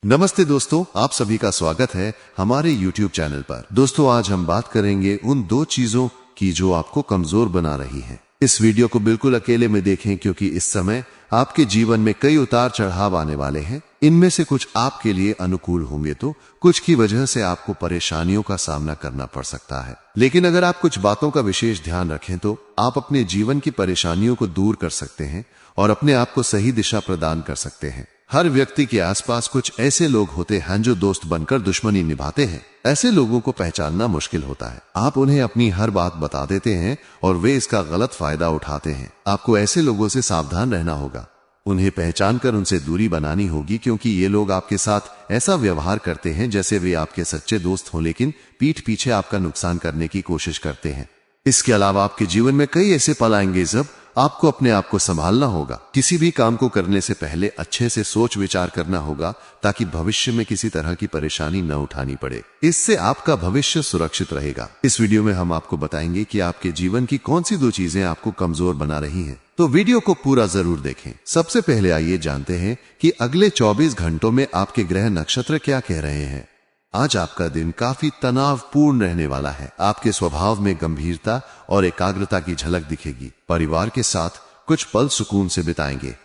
नमस्ते दोस्तों, आप सभी का स्वागत है हमारे YouTube चैनल पर। दोस्तों, आज हम बात करेंगे उन दो चीजों की जो आपको कमजोर बना रही हैं। इस वीडियो को बिल्कुल अकेले में देखें क्योंकि इस समय आपके जीवन में कई उतार चढ़ाव आने वाले हैं। इनमें से कुछ आपके लिए अनुकूल होंगे तो कुछ की वजह से आपको परेशानियों का सामना करना पड़ सकता है। लेकिन अगर आप कुछ बातों का विशेष ध्यान रखें तो आप अपने जीवन की परेशानियों को दूर कर सकते हैं और अपने आप को सही दिशा प्रदान कर सकते हैं। हर व्यक्ति के आसपास कुछ ऐसे लोग होते हैं जो दोस्त बनकर दुश्मनी निभाते हैं। ऐसे लोगों को पहचानना मुश्किल होता है। आप उन्हें अपनी हर बात बता देते हैं और वे इसका गलत फायदा उठाते हैं। आपको ऐसे लोगों से सावधान रहना होगा। उन्हें पहचान कर उनसे दूरी बनानी होगी क्योंकि ये लोग आपके साथ ऐसा व्यवहार करते हैं जैसे वे आपके सच्चे दोस्त हों, लेकिन पीठ पीछे आपका नुकसान करने की कोशिश करते हैं। इसके अलावा आपके जीवन में कई ऐसे पल आएंगे जब आपको अपने आप को संभालना होगा। किसी भी काम को करने से पहले अच्छे से सोच विचार करना होगा ताकि भविष्य में किसी तरह की परेशानी न उठानी पड़े। इससे आपका भविष्य सुरक्षित रहेगा। इस वीडियो में हम आपको बताएंगे कि आपके जीवन की कौन सी दो चीजें आपको कमजोर बना रही हैं। तो वीडियो को पूरा जरूर देखें। सबसे पहले आइए जानते हैं कि अगले 24 घंटों में आपके ग्रह नक्षत्र क्या कह रहे हैं। आज आपका दिन काफी तनावपूर्ण रहने वाला है। आपके स्वभाव में गंभीरता और एकाग्रता की झलक दिखेगी। परिवार के साथ कुछ पल सुकून से बिताएंगे।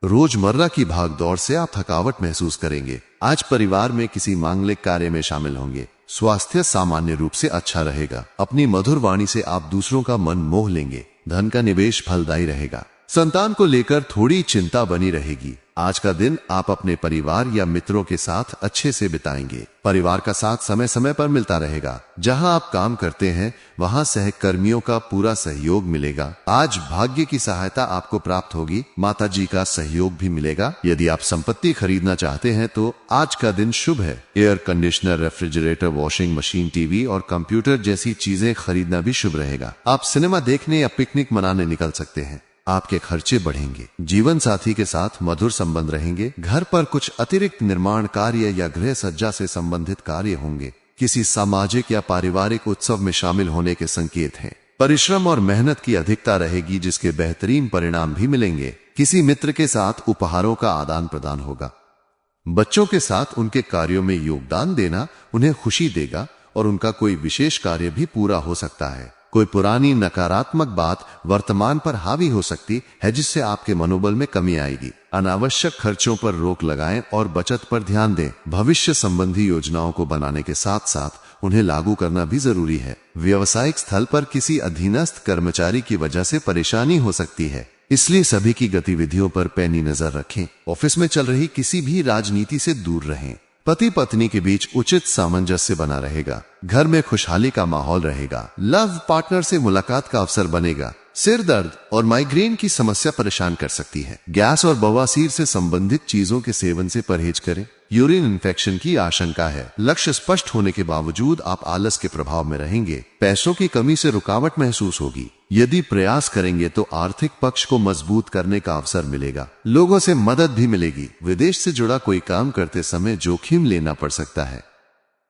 रोजमर्रा की भागदौड़ से आप थकावट महसूस करेंगे। आज परिवार में किसी मांगलिक कार्य में शामिल होंगे। स्वास्थ्य सामान्य रूप से अच्छा रहेगा। अपनी मधुर वाणी से आप दूसरों का मन मोह लेंगे। धन का निवेश फलदायी रहेगा। संतान को लेकर थोड़ी चिंता बनी रहेगी। आज का दिन आप अपने परिवार या मित्रों के साथ अच्छे से बिताएंगे। परिवार का साथ समय समय पर मिलता रहेगा। जहां आप काम करते हैं वहां सहकर्मियों का पूरा सहयोग मिलेगा। आज भाग्य की सहायता आपको प्राप्त होगी। माता जी का सहयोग भी मिलेगा। यदि आप संपत्ति खरीदना चाहते हैं तो आज का दिन शुभ है। Air conditioner, refrigerator, washing machine, TV और कंप्यूटर जैसी चीजें खरीदना भी शुभ रहेगा। आप सिनेमा देखने या पिकनिक मनाने निकल सकते हैं। आपके खर्चे बढ़ेंगे। जीवन साथी के साथ मधुर संबंध रहेंगे। घर पर कुछ अतिरिक्त निर्माण कार्य या गृह सज्जा से संबंधित कार्य होंगे। किसी सामाजिक या पारिवारिक उत्सव में शामिल होने के संकेत हैं। परिश्रम और मेहनत की अधिकता रहेगी जिसके बेहतरीन परिणाम भी मिलेंगे। किसी मित्र के साथ उपहारों का आदान प्रदान होगा। बच्चों के साथ उनके कार्यों में योगदान देना उन्हें खुशी देगा और उनका कोई विशेष कार्य भी पूरा हो सकता है। कोई पुरानी नकारात्मक बात वर्तमान पर हावी हो सकती है जिससे आपके मनोबल में कमी आएगी। अनावश्यक खर्चों पर रोक लगाएं और बचत पर ध्यान दें। भविष्य संबंधी योजनाओं को बनाने के साथ साथ उन्हें लागू करना भी जरूरी है। व्यावसायिक स्थल पर किसी अधीनस्थ कर्मचारी की वजह से परेशानी हो सकती है, इसलिए सभी की गतिविधियों पर पैनी नजर रखें। ऑफिस में चल रही किसी भी राजनीति से दूर रहें। पति पत्नी के बीच उचित सामंजस्य बना रहेगा। घर में खुशहाली का माहौल रहेगा। लव पार्टनर से मुलाकात का अवसर बनेगा। सिर दर्द और माइग्रेन की समस्या परेशान कर सकती है। गैस और बवासीर से संबंधित चीजों के सेवन से परहेज करें। यूरिन इन्फेक्शन की आशंका है। लक्ष्य स्पष्ट होने के बावजूद आप आलस के प्रभाव में रहेंगे। पैसों की कमी से रुकावट महसूस होगी। यदि प्रयास करेंगे तो आर्थिक पक्ष को मजबूत करने का अवसर मिलेगा। लोगों से मदद भी मिलेगी। विदेश से जुड़ा कोई काम करते समय जोखिम लेना पड़ सकता है।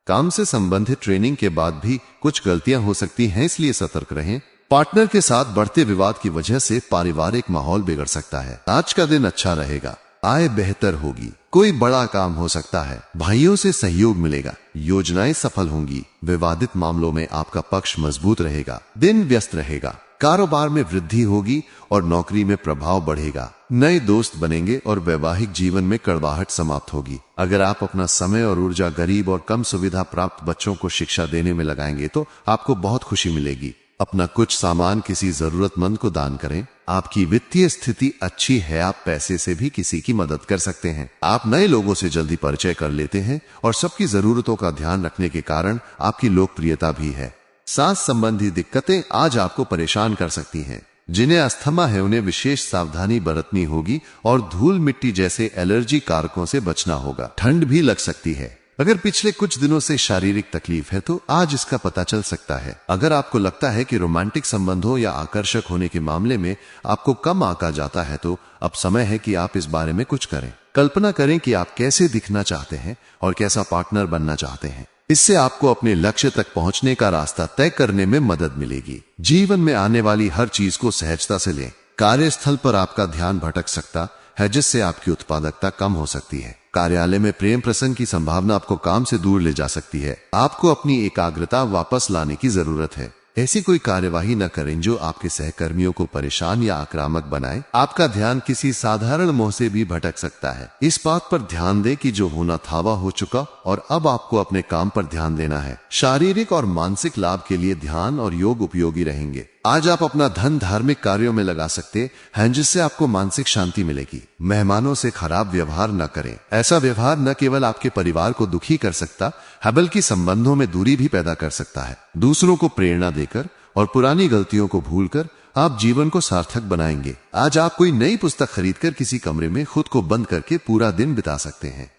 काम से संबंधित ट्रेनिंग के बाद भी कुछ गलतियां हो सकती हैं, इसलिए सतर्क रहें। पार्टनर के साथ बढ़ते विवाद की वजह से पारिवारिक माहौल बिगड़ सकता है। आज का दिन अच्छा रहेगा। आय बेहतर होगी। कोई बड़ा काम हो सकता है। भाइयों से सहयोग मिलेगा। योजनाएं सफल होंगी। विवादित मामलों में आपका पक्ष मजबूत रहेगा। दिन व्यस्त रहेगा। कारोबार में वृद्धि होगी और नौकरी में प्रभाव बढ़ेगा। नए दोस्त बनेंगे और वैवाहिक जीवन में कड़वाहट समाप्त होगी। अगर आप अपना समय और ऊर्जा गरीब और कम सुविधा प्राप्त बच्चों को शिक्षा देने में लगाएंगे तो आपको बहुत खुशी मिलेगी। अपना कुछ सामान किसी जरूरतमंद को दान करें। आपकी वित्तीय स्थिति अच्छी है। आप पैसे से भी किसी की मदद कर सकते हैं। आप नए लोगों से जल्दी परिचय कर लेते हैं और सबकी जरूरतों का ध्यान रखने के कारण आपकी लोकप्रियता भी है। सांस संबंधी दिक्कतें आज आपको परेशान कर सकती हैं। जिन्हें अस्थमा है उन्हें विशेष सावधानी बरतनी होगी और धूल मिट्टी जैसे एलर्जी कारकों से बचना होगा। ठंड भी लग सकती है। अगर पिछले कुछ दिनों से शारीरिक तकलीफ है तो आज इसका पता चल सकता है। अगर आपको लगता है कि रोमांटिक संबंधों या आकर्षक होने के मामले में आपको कम आंका जाता है तो अब समय है कि आप इस बारे में कुछ करें। कल्पना करें कि आप कैसे दिखना चाहते हैं और कैसा पार्टनर बनना चाहते हैं। इससे आपको अपने लक्ष्य तक पहुंचने का रास्ता तय करने में मदद मिलेगी। जीवन में आने वाली हर चीज को सहजता से लें। कार्यस्थल पर आपका ध्यान भटक सकता है जिससे आपकी उत्पादकता कम हो सकती है। कार्यालय में प्रेम प्रसंग की संभावना आपको काम से दूर ले जा सकती है। आपको अपनी एकाग्रता वापस लाने की जरूरत है। ऐसी कोई कार्यवाही न करें जो आपके सहकर्मियों को परेशान या आक्रामक बनाए। आपका ध्यान किसी साधारण मोह से भी भटक सकता है। इस बात पर ध्यान दें कि जो होना था वह हो चुका और अब आपको अपने काम पर ध्यान देना है। शारीरिक और मानसिक लाभ के लिए ध्यान और योग उपयोगी रहेंगे। आज आप अपना धन धार्मिक कार्यों में लगा सकते हैं जिससे आपको मानसिक शांति मिलेगी। मेहमानों से खराब व्यवहार न करें। ऐसा व्यवहार न केवल आपके परिवार को दुखी कर सकता है बल्कि संबंधों में दूरी भी पैदा कर सकता है। दूसरों को प्रेरणा देकर और पुरानी गलतियों को भूलकर आप जीवन को सार्थक बनाएंगे। आज आप कोई नई पुस्तक खरीदकर किसी कमरे में खुद को बंद करके पूरा दिन बिता सकते हैं।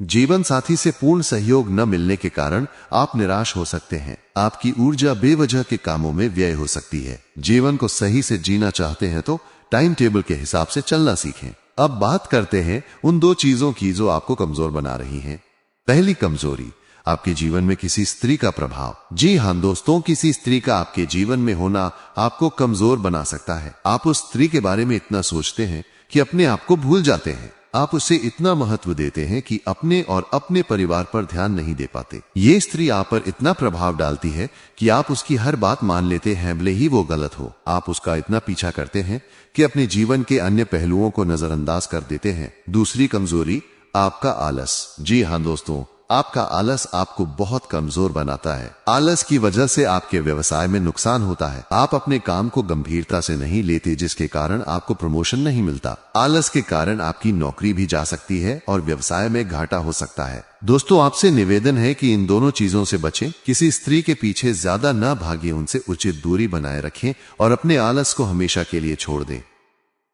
जीवन साथी से पूर्ण सहयोग न मिलने के कारण आप निराश हो सकते हैं। आपकी ऊर्जा बेवजह के कामों में व्यय हो सकती है। जीवन को सही से जीना चाहते हैं तो टाइम टेबल के हिसाब से चलना सीखें। अब बात करते हैं उन दो चीजों की जो आपको कमजोर बना रही हैं। पहली कमजोरी, आपके जीवन में किसी स्त्री का प्रभाव। जी हां दोस्तों, किसी स्त्री का आपके जीवन में होना आपको कमजोर बना सकता है। आप उस स्त्री के बारे में इतना सोचते हैं कि अपने आप को भूल जाते हैं। आप उसे इतना महत्व देते हैं कि अपने और अपने परिवार पर ध्यान नहीं दे पाते। ये स्त्री आप पर इतना प्रभाव डालती है कि आप उसकी हर बात मान लेते हैं भले ही वो गलत हो। आप उसका इतना पीछा करते हैं कि अपने जीवन के अन्य पहलुओं को नजरअंदाज कर देते हैं। दूसरी कमजोरी, आपका आलस। जी हां दोस्तों, आपका आलस आपको बहुत कमजोर बनाता है। आलस की वजह से आपके व्यवसाय में नुकसान होता है। आप अपने काम को गंभीरता से नहीं लेते जिसके कारण आपको प्रमोशन नहीं मिलता। आलस के कारण आपकी नौकरी भी जा सकती है और व्यवसाय में घाटा हो सकता है। दोस्तों, आपसे निवेदन है कि इन दोनों चीजों से बचें। किसी स्त्री के पीछे ज्यादा न भागे, उनसे उचित दूरी बनाए रखें और अपने आलस को हमेशा के लिए छोड़ दें,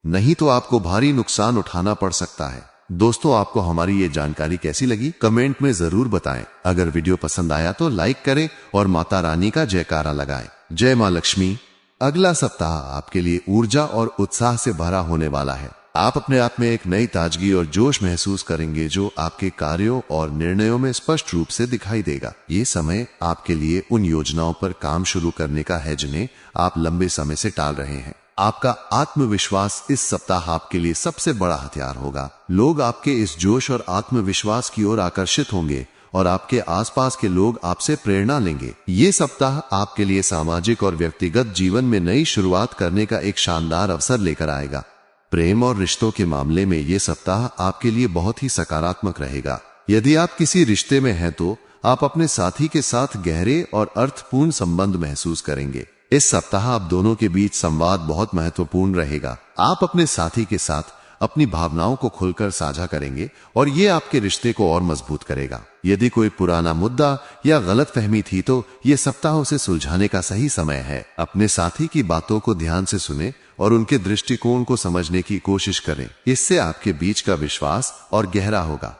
नहीं तो आपको भारी नुकसान उठाना पड़ सकता है। दोस्तों, आपको हमारी ये जानकारी कैसी लगी कमेंट में जरूर बताएं। अगर वीडियो पसंद आया तो लाइक करें और माता रानी का जयकारा लगाएं। जय मां लक्ष्मी। अगला सप्ताह आपके लिए ऊर्जा और उत्साह से भरा होने वाला है। आप अपने आप में एक नई ताजगी और जोश महसूस करेंगे जो आपके कार्यों और निर्णयों में स्पष्ट रूप से दिखाई देगा। ये समय आपके लिए उन योजनाओं पर काम शुरू करने का है जिन्हें आप लंबे समय से टाल रहे हैं। आपका आत्मविश्वास इस सप्ताह आपके लिए सबसे बड़ा हथियार होगा। लोग आपके इस जोश और आत्मविश्वास की ओर आकर्षित होंगे और आपके आसपास के लोग आपसे प्रेरणा लेंगे। ये सप्ताह आपके लिए सामाजिक और व्यक्तिगत जीवन में नई शुरुआत करने का एक शानदार अवसर लेकर आएगा। प्रेम और रिश्तों के मामले में ये सप्ताह आपके लिए बहुत ही सकारात्मक रहेगा। यदि आप किसी रिश्ते में हैं तो आप अपने साथी के साथ गहरे और अर्थपूर्ण संबंध महसूस करेंगे। इस सप्ताह आप दोनों के बीच संवाद बहुत महत्वपूर्ण रहेगा। आप अपने साथी के साथ अपनी भावनाओं को खुलकर साझा करेंगे और ये आपके रिश्ते को और मजबूत करेगा। यदि कोई पुराना मुद्दा या गलतफहमी थी तो ये सप्ताह उसे सुलझाने का सही समय है। अपने साथी की बातों को ध्यान से सुने और उनके दृष्टिकोण को समझने की कोशिश करें। इससे आपके बीच का विश्वास और गहरा होगा।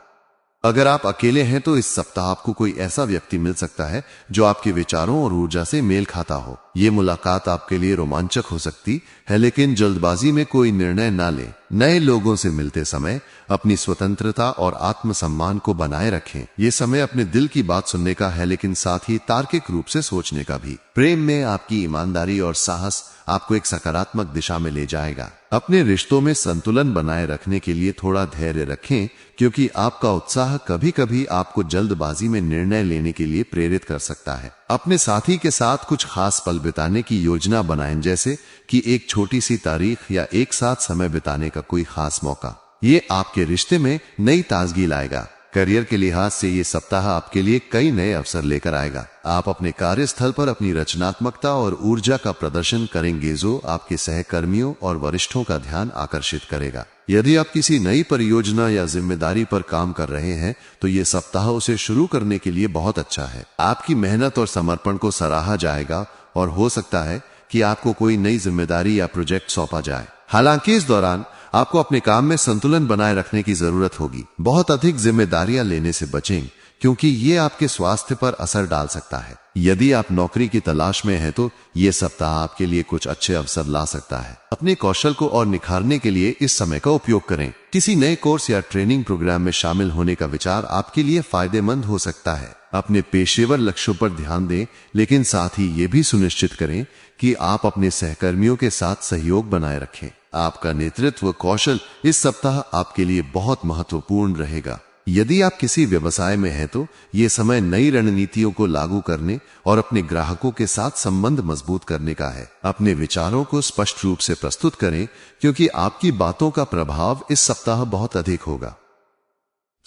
अगर आप अकेले हैं तो इस सप्ताह आपको कोई ऐसा व्यक्ति मिल सकता है जो आपके विचारों और ऊर्जा से मेल खाता हो। ये मुलाकात आपके लिए रोमांचक हो सकती है, लेकिन जल्दबाजी में कोई निर्णय ना लें। नए लोगों से मिलते समय अपनी स्वतंत्रता और आत्मसम्मान को बनाए रखें। ये समय अपने दिल की बात सुनने का है, लेकिन साथ ही तार्किक रूप से सोचने का भी। प्रेम में आपकी ईमानदारी और साहस आपको एक सकारात्मक दिशा में ले जाएगा। अपने रिश्तों में संतुलन बनाए रखने के लिए थोड़ा धैर्य रखें, क्योंकि आपका उत्साह कभी कभी आपको जल्दबाजी में निर्णय लेने के लिए प्रेरित कर सकता है। अपने साथी के साथ कुछ खास पल बिताने की योजना बनाएं, जैसे कि एक छोटी सी तारीख या एक साथ समय बिताने का कोई खास मौका। ये आपके रिश्ते में नई ताजगी लाएगा। करियर के लिहाज से ये सप्ताह आपके लिए कई नए अवसर लेकर आएगा। आप अपने कार्यस्थल पर अपनी रचनात्मकता और ऊर्जा का प्रदर्शन करेंगे जो आपके सहकर्मियों और वरिष्ठों का ध्यान आकर्षित करेगा। यदि आप किसी नई परियोजना या जिम्मेदारी पर काम कर रहे हैं तो ये सप्ताह उसे शुरू करने के लिए बहुत अच्छा है। आपकी मेहनत और समर्पण को सराहा जाएगा और हो सकता है कि आपको कोई नई जिम्मेदारी या प्रोजेक्ट सौंपा जाए। हालांकि इस दौरान आपको अपने काम में संतुलन बनाए रखने की जरूरत होगी। बहुत अधिक जिम्मेदारियां लेने से बचें, क्योंकि ये आपके स्वास्थ्य पर असर डाल सकता है। यदि आप नौकरी की तलाश में हैं तो ये सप्ताह आपके लिए कुछ अच्छे अवसर ला सकता है। अपने कौशल को और निखारने के लिए इस समय का उपयोग करें। किसी नए कोर्स या ट्रेनिंग प्रोग्राम में शामिल होने का विचार आपके लिए फायदेमंद हो सकता है। अपने पेशेवर लक्ष्यों पर ध्यान दें, लेकिन साथ ही ये भी सुनिश्चित करें कि आप अपने सहकर्मियों के साथ सहयोग बनाए रखें। आपका नेतृत्व कौशल इस सप्ताह आपके लिए बहुत महत्वपूर्ण रहेगा। यदि आप किसी व्यवसाय में हैं तो ये समय नई रणनीतियों को लागू करने और अपने ग्राहकों के साथ संबंध मजबूत करने का है। अपने विचारों को स्पष्ट रूप से प्रस्तुत करें क्योंकि आपकी बातों का प्रभाव इस सप्ताह बहुत अधिक होगा।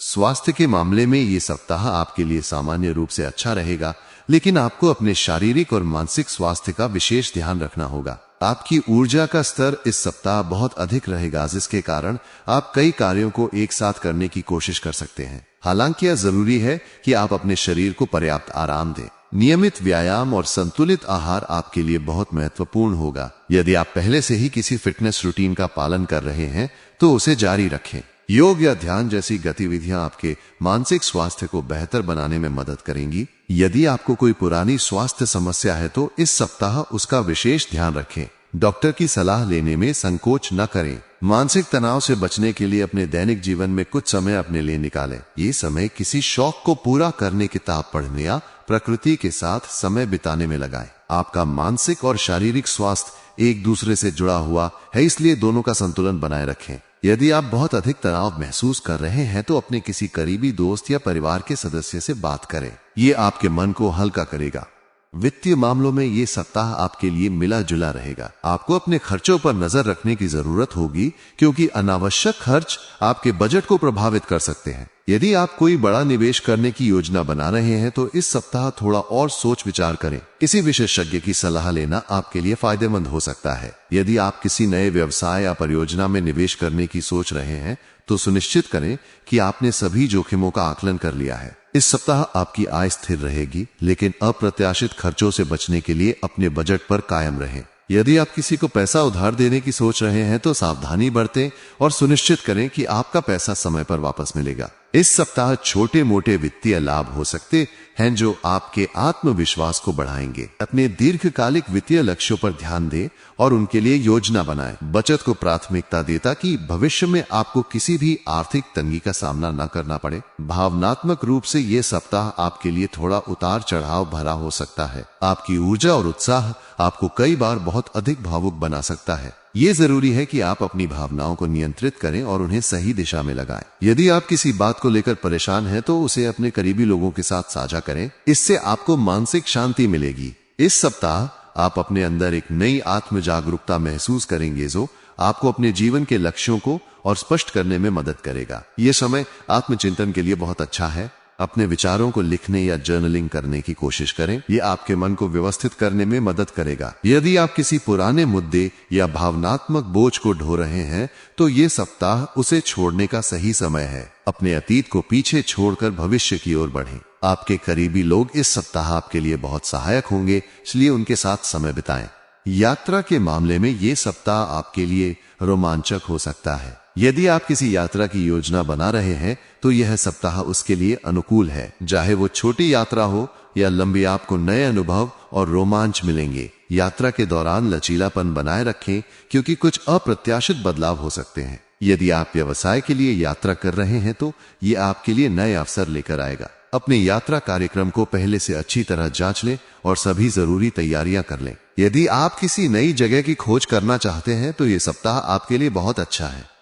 स्वास्थ्य के मामले में ये सप्ताह आपके लिए सामान्य रूप से अच्छा रहेगा, लेकिन आपको अपने शारीरिक और मानसिक स्वास्थ्य का विशेष ध्यान रखना होगा। आपकी ऊर्जा का स्तर इस सप्ताह बहुत अधिक रहेगा, जिसके कारण आप कई कार्यों को एक साथ करने की कोशिश कर सकते हैं। हालांकि यह जरूरी है कि आप अपने शरीर को पर्याप्त आराम दें। नियमित व्यायाम और संतुलित आहार आपके लिए बहुत महत्वपूर्ण होगा। यदि आप पहले से ही किसी फिटनेस रूटीन का पालन कर रहे हैं तो उसे जारी रखें। योग या ध्यान जैसी गतिविधियां आपके मानसिक स्वास्थ्य को बेहतर बनाने में मदद करेंगी। यदि आपको कोई पुरानी स्वास्थ्य समस्या है तो इस सप्ताह उसका विशेष ध्यान रखें। डॉक्टर की सलाह लेने में संकोच न करें। मानसिक तनाव से बचने के लिए अपने दैनिक जीवन में कुछ समय अपने लिए निकालें। ये समय किसी शौक को पूरा करने, किताब पढ़ने या प्रकृति के साथ समय बिताने में लगाएं। आपका मानसिक और शारीरिक स्वास्थ्य एक दूसरे से जुड़ा हुआ है, इसलिए दोनों का संतुलन बनाए रखें। यदि आप बहुत अधिक तनाव महसूस कर रहे हैं तो अपने किसी करीबी दोस्त या परिवार के सदस्य से बात करें। ये आपके मन को हल्का करेगा। वित्तीय मामलों में ये सप्ताह आपके लिए मिला जुला रहेगा। आपको अपने खर्चों पर नजर रखने की जरूरत होगी क्योंकि अनावश्यक खर्च आपके बजट को प्रभावित कर सकते हैं। यदि आप कोई बड़ा निवेश करने की योजना बना रहे हैं तो इस सप्ताह थोड़ा और सोच विचार करें। किसी विशेषज्ञ की सलाह लेना आपके लिए फायदेमंद हो सकता है। यदि आप किसी नए व्यवसाय या परियोजना में निवेश करने की सोच रहे हैं तो सुनिश्चित करें कि आपने सभी जोखिमों का आकलन कर लिया है। इस सप्ताह आपकी आय स्थिर रहेगी, लेकिन अप्रत्याशित खर्चों से बचने के लिए अपने बजट पर कायम रहें। यदि आप किसी को पैसा उधार देने की सोच रहे हैं तो सावधानी बरतें और सुनिश्चित करें कि आपका पैसा समय पर वापस मिलेगा। इस सप्ताह छोटे मोटे वित्तीय लाभ हो सकते हैं जो आपके आत्मविश्वास को बढ़ाएंगे। अपने दीर्घकालिक वित्तीय लक्ष्यों पर ध्यान दें और उनके लिए योजना बनाएं। बचत को प्राथमिकता दें ताकि भविष्य में आपको किसी भी आर्थिक तंगी का सामना न करना पड़े। भावनात्मक रूप से ये सप्ताह आपके लिए थोड़ा उतार चढ़ाव भरा हो सकता है। आपकी ऊर्जा और उत्साह आपको कई बार बहुत अधिक भावुक बना सकता है। ये जरूरी है कि आप अपनी भावनाओं को नियंत्रित करें और उन्हें सही दिशा में लगाएं। यदि आप किसी बात को लेकर परेशान हैं तो उसे अपने करीबी लोगों के साथ साझा करें। इससे आपको मानसिक शांति मिलेगी। इस सप्ताह आप अपने अंदर एक नई आत्म जागरूकता महसूस करेंगे जो आपको अपने जीवन के लक्ष्यों को और स्पष्ट करने में मदद करेगा। यह समय आत्मचिंतन के लिए बहुत अच्छा है। अपने विचारों को लिखने या जर्नलिंग करने की कोशिश करें। यह आपके मन को व्यवस्थित करने में मदद करेगा। यदि आप किसी पुराने मुद्दे या भावनात्मक बोझ को ढो रहे हैं तो ये सप्ताह उसे छोड़ने का सही समय है। अपने अतीत को पीछे छोड़कर भविष्य की ओर बढ़ें। आपके करीबी लोग इस सप्ताह आपके लिए बहुत सहायक होंगे, इसलिए उनके साथ समय बिताएं। यात्रा के मामले में ये सप्ताह आपके लिए रोमांचक हो सकता है। यदि आप किसी यात्रा की योजना बना रहे हैं तो यह सप्ताह उसके लिए अनुकूल है। चाहे वो छोटी यात्रा हो या लंबी, आपको नए अनुभव और रोमांच मिलेंगे। यात्रा के दौरान लचीलापन बनाए रखें क्योंकि कुछ अप्रत्याशित बदलाव हो सकते हैं। यदि आप व्यवसाय के लिए यात्रा कर रहे हैं तो ये आपके लिए नए अवसर लेकर आएगा। अपने यात्रा कार्यक्रम को पहले से अच्छी तरह जांच लें और सभी जरूरी तैयारियां कर लें। यदि आप किसी नई जगह की खोज करना चाहते हैं तो ये सप्ताह आपके लिए बहुत अच्छा है।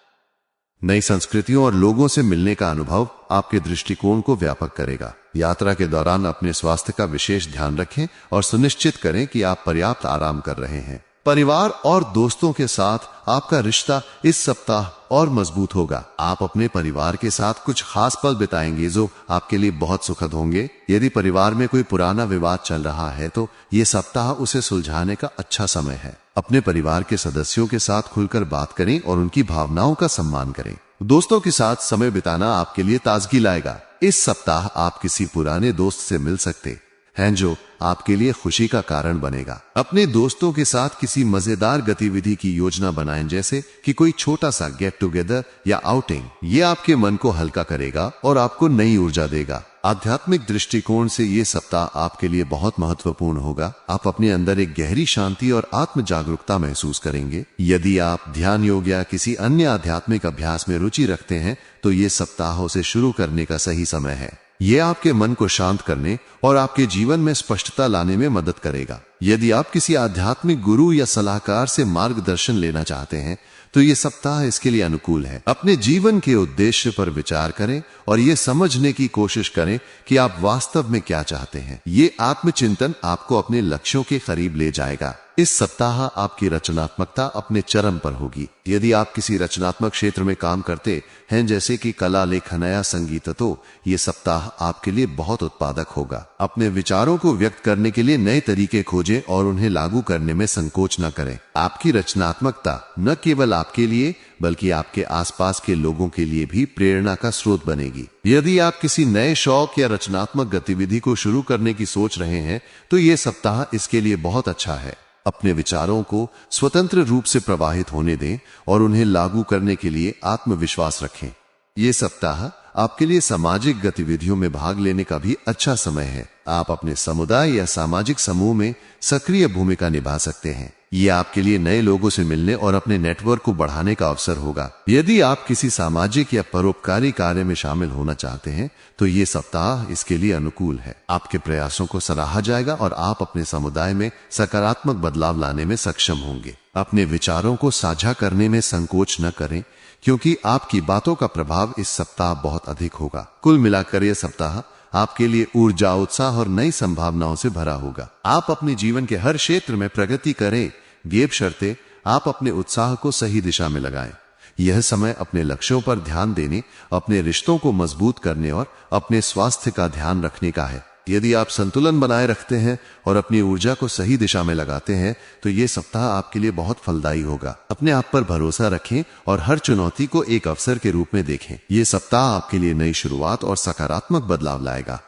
नई संस्कृतियों और लोगों से मिलने का अनुभव आपके दृष्टिकोण को व्यापक करेगा। यात्रा के दौरान अपने स्वास्थ्य का विशेष ध्यान रखें और सुनिश्चित करें कि आप पर्याप्त आराम कर रहे हैं। परिवार और दोस्तों के साथ आपका रिश्ता इस सप्ताह और मजबूत होगा। आप अपने परिवार के साथ कुछ खास पल बिताएंगे जो आपके लिए बहुत सुखद होंगे। यदि परिवार में कोई पुराना विवाद चल रहा है तो ये सप्ताह उसे सुलझाने का अच्छा समय है। अपने परिवार के सदस्यों के साथ खुलकर बात करें और उनकी भावनाओं का सम्मान करें। दोस्तों के साथ समय बिताना आपके लिए ताजगी लाएगा। इस सप्ताह आप किसी पुराने दोस्त से मिल सकते हैं जो आपके लिए खुशी का कारण बनेगा। अपने दोस्तों के साथ किसी मजेदार गतिविधि की योजना बनाएं, जैसे कि कोई छोटा सा गेट टुगेदर या आउटिंग। ये आपके मन को हल्का करेगा और आपको नई ऊर्जा देगा। आध्यात्मिक दृष्टिकोण से ये सप्ताह आपके लिए बहुत महत्वपूर्ण होगा। आप अपने अंदर एक गहरी शांति और आत्म जागरूकता महसूस करेंगे। यदि आप ध्यान, योग या किसी अन्य आध्यात्मिक अभ्यास में रुचि रखते हैं तो ये सप्ताह से शुरू करने का सही समय है। ये आपके मन को शांत करने और आपके जीवन में स्पष्टता लाने में मदद करेगा। यदि आप किसी आध्यात्मिक गुरु या सलाहकार से मार्गदर्शन लेना चाहते हैं तो ये सप्ताह इसके लिए अनुकूल है। अपने जीवन के उद्देश्य पर विचार करें और ये समझने की कोशिश करें कि आप वास्तव में क्या चाहते हैं। ये आत्मचिंतन आपको अपने लक्ष्यों के करीब ले जाएगा। इस सप्ताह आपकी रचनात्मकता अपने चरम पर होगी। यदि आप किसी रचनात्मक क्षेत्र में काम करते हैं, जैसे कि कला, लेखन या संगीत, तो ये सप्ताह आपके लिए बहुत उत्पादक होगा। अपने विचारों को व्यक्त करने के लिए नए तरीके खोजें और उन्हें लागू करने में संकोच न करें। आपकी रचनात्मकता न केवल आपके लिए बल्कि आपके आसपास के लोगों के लिए भी प्रेरणा का स्रोत बनेगी। यदि आप किसी नए शौक या रचनात्मक गतिविधि को शुरू करने की सोच रहे हैं तो ये सप्ताह इसके लिए बहुत अच्छा है। अपने विचारों को स्वतंत्र रूप से प्रवाहित होने दें और उन्हें लागू करने के लिए आत्मविश्वास रखें। ये सप्ताह आपके लिए सामाजिक गतिविधियों में भाग लेने का भी अच्छा समय है। आप अपने समुदाय या सामाजिक समूह में सक्रिय भूमिका निभा सकते हैं। ये आपके लिए नए लोगों से मिलने और अपने नेटवर्क को बढ़ाने का अवसर होगा। यदि आप किसी सामाजिक या परोपकारी कार्य में शामिल होना चाहते हैं तो ये सप्ताह इसके लिए अनुकूल है। आपके प्रयासों को सराहा जाएगा और आप अपने समुदाय में सकारात्मक बदलाव लाने में सक्षम होंगे। अपने विचारों को साझा करने में संकोच न करें, क्योंकि आपकी बातों का प्रभाव इस सप्ताह बहुत अधिक होगा। कुल मिलाकर यह सप्ताह आपके लिए ऊर्जा, उत्साह और नई संभावनाओं से भरा होगा। आप अपने जीवन के हर क्षेत्र में प्रगति करें, बशर्ते आप अपने उत्साह को सही दिशा में लगाएं। यह समय अपने लक्ष्यों पर ध्यान देने, अपने रिश्तों को मजबूत करने और अपने स्वास्थ्य का ध्यान रखने का है। यदि आप संतुलन बनाए रखते हैं और अपनी ऊर्जा को सही दिशा में लगाते हैं तो ये सप्ताह आपके लिए बहुत फलदायी होगा। अपने आप पर भरोसा रखें और हर चुनौती को एक अवसर के रूप में देखें। ये सप्ताह आपके लिए नई शुरुआत और सकारात्मक बदलाव लाएगा।